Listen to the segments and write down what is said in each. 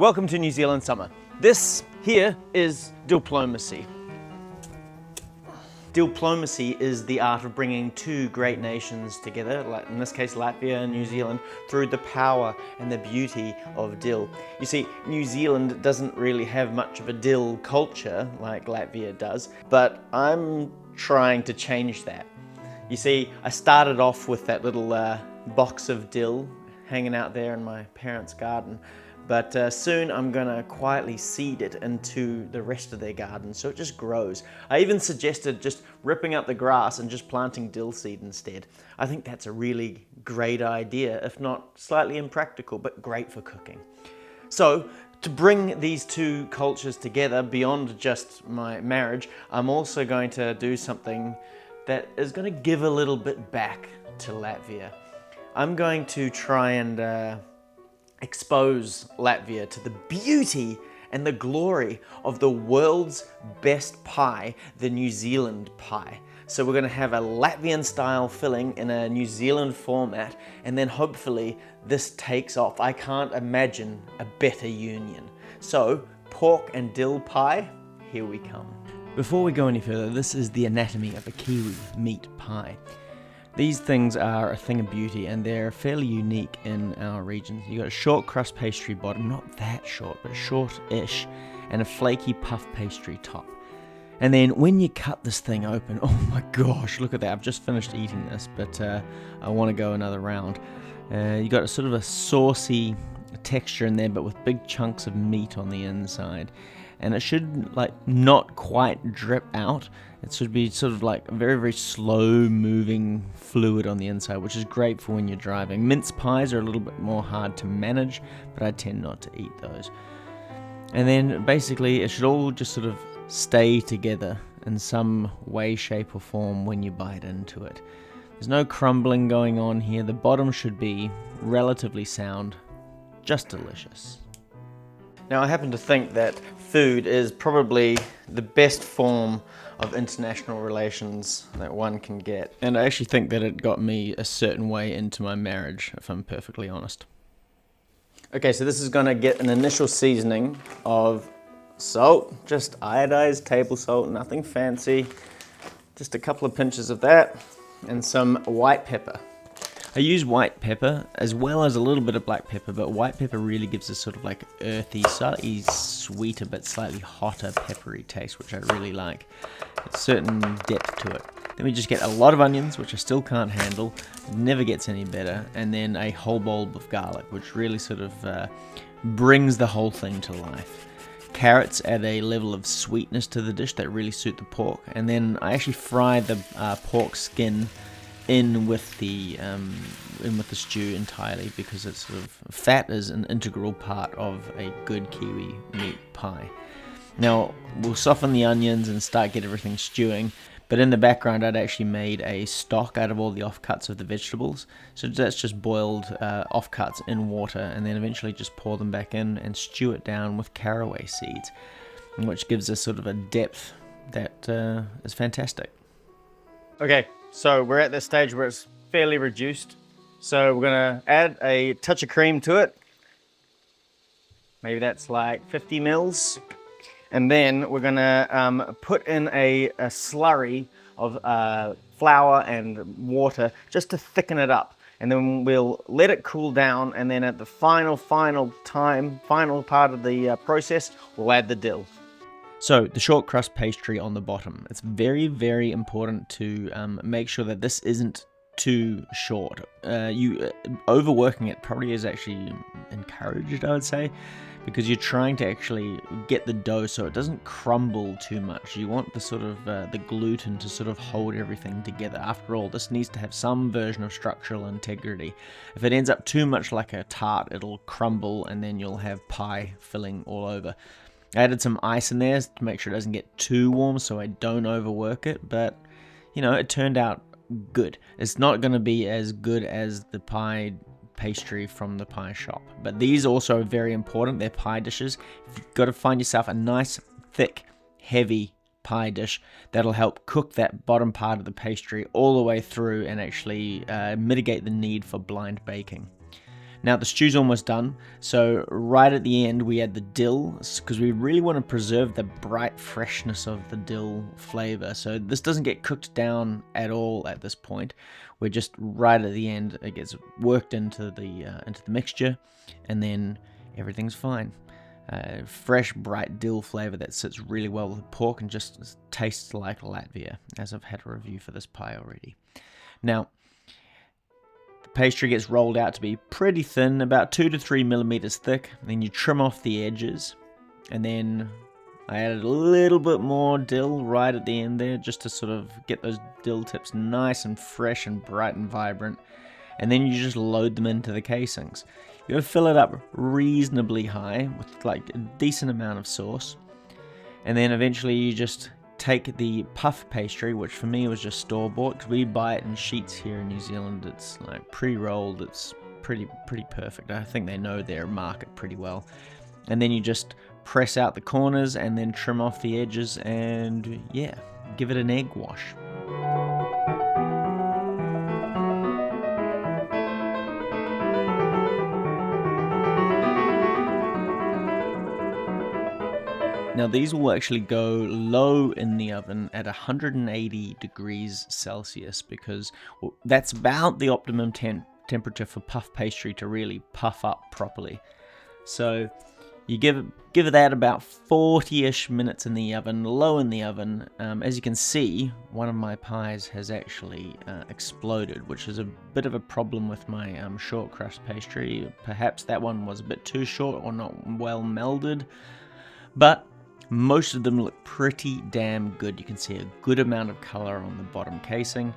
Welcome to New Zealand summer. This here is dillplomacy. Dillplomacy is the art of bringing two great nations together, like in this case Latvia and New Zealand, through the power and the beauty of dill. You see, New Zealand doesn't really have much of a dill culture like Latvia does, but I'm trying to change that. You see, I started off with that little box of dill hanging out there in my parents' garden, but soon I'm gonna quietly seed it into the rest of their garden so it just grows. I even suggested just ripping up the grass and just planting dill seed instead. I think that's a really great idea, if not slightly impractical, but great for cooking. So, to bring these two cultures together beyond just my marriage, I'm also going to do something that is going to give a little bit back to Latvia. I'm going to try and expose Latvia to the beauty and the glory of the world's best pie, the New Zealand pie. So we're going to have a Latvian style filling in a New Zealand format, and then hopefully this takes off. I can't imagine a better union. So pork and dill pie, here we come. Before we go any further, this is the anatomy of a Kiwi meat pie. These things are a thing of beauty and they're fairly unique in our region. You've got a short crust pastry bottom, not that short, but short-ish, and a flaky puff pastry top. And then when you cut this thing open, oh my gosh, look at that. I've just finished eating this, but I want to go another round. You got a sort of a saucy texture in there, but with big chunks of meat on the inside. And it should not quite drip out. It should be sort of like a very, very slow moving fluid on the inside, which is great for when you're driving. Mince pies are a little bit more hard to manage, but I tend not to eat those. And then basically it should all just sort of stay together in some way, shape or form when you bite into it. There's no crumbling going on here. The bottom should be relatively sound, just delicious. Now I happen to think that food is probably the best form of international relations that one can get. And I actually think that it got me a certain way into my marriage, if I'm perfectly honest. Okay, so this is gonna get an initial seasoning of salt, just iodized table salt, nothing fancy. Just a couple of pinches of that, and some white pepper. I use white pepper as well as a little bit of black pepper, but white pepper really gives a sort of like earthy, slightly sweeter but slightly hotter peppery taste, which I really like. It's certain depth to it. Then we just get a lot of onions, which I still can't handle. It never gets any better. And then a whole bowl of garlic, which really sort of brings the whole thing to life. Carrots add a level of sweetness to the dish that really suit the pork. And then I actually fry the pork skin in with the stew entirely, because it's sort of fat is an integral part of a good Kiwi meat pie. Now we'll soften the onions and start get everything stewing, but in the background I'd actually made a stock out of all the offcuts of the vegetables. So that's just boiled offcuts in water, and then eventually just pour them back in and stew it down with caraway seeds, which gives us sort of a depth that is fantastic. Okay, so we're at this stage where it's fairly reduced. So we're gonna add a touch of cream to it. Maybe that's like 50 mils. And then we're gonna put in a slurry of flour and water just to thicken it up. And then we'll let it cool down, and then at the final part of the process, we'll add the dill. So the short crust pastry on the bottom. It's very, very important to make sure that this isn't too short. Overworking it probably is actually encouraged, I would say, because you're trying to actually get the dough so it doesn't crumble too much. You want the sort of the gluten to sort of hold everything together. After all, this needs to have some version of structural integrity. If it ends up too much like a tart, it'll crumble and then you'll have pie filling all over. I added some ice in there to make sure it doesn't get too warm so I don't overwork it, but you know, it turned out good. It's not going to be as good as the pie pastry from the pie shop, but these also are very important. They're pie dishes. You've got to find yourself a nice, thick, heavy pie dish that'll help cook that bottom part of the pastry all the way through and actually mitigate the need for blind baking. Now the stew's almost done, so right at the end we add the dill, because we really want to preserve the bright freshness of the dill flavor. So this doesn't get cooked down at all at this point. We're just right at the end, it gets worked into the mixture, and then everything's fine. Fresh, bright dill flavor that sits really well with the pork and just tastes like latvia, as I've had a review for this pie already. Now, pastry gets rolled out to be pretty thin, about 2 to 3 millimeters thick. Then you trim off the edges, and then I added a little bit more dill right at the end there, just to sort of get those dill tips nice and fresh and bright and vibrant. And then you just load them into the casings. You're going to fill it up reasonably high with like a decent amount of sauce, and then eventually you just take the puff pastry, which for me was just store-bought, because we buy it in sheets here in New Zealand. It's like pre-rolled. It's pretty perfect. I think they know their market pretty well. And then you just press out the corners and then trim off the edges, and yeah, give it an egg wash. Now these will actually go low in the oven at 180 degrees Celsius, because that's about the optimum temperature for puff pastry to really puff up properly. So you give it that about 40-ish minutes in the oven, low in the oven. As you can see, one of my pies has actually exploded, which is a bit of a problem with my shortcrust pastry. Perhaps that one was a bit too short or not well melded, but most of them look pretty damn good. You can see a good amount of color on the bottom casing.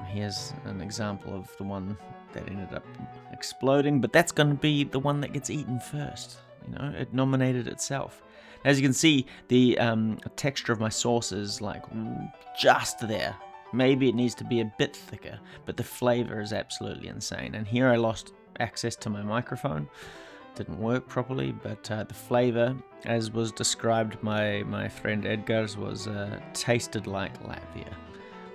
Here's an example of the one that ended up exploding, but that's going to be the one that gets eaten first. You know, it nominated itself. As you can see, the texture of my sauce is like just there. Maybe it needs to be a bit thicker, but the flavor is absolutely insane. And here I lost access to my microphone. Didn't work properly, but the flavor, as was described by my friend Edgar's, was tasted like latvia,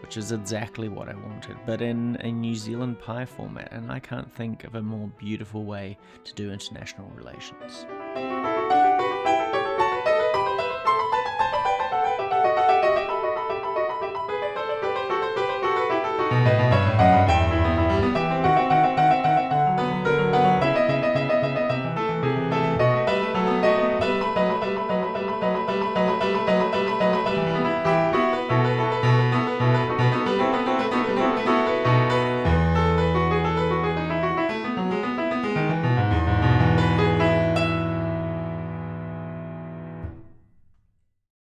which is exactly what I wanted, but in a New Zealand pie format, and I can't think of a more beautiful way to do international relations.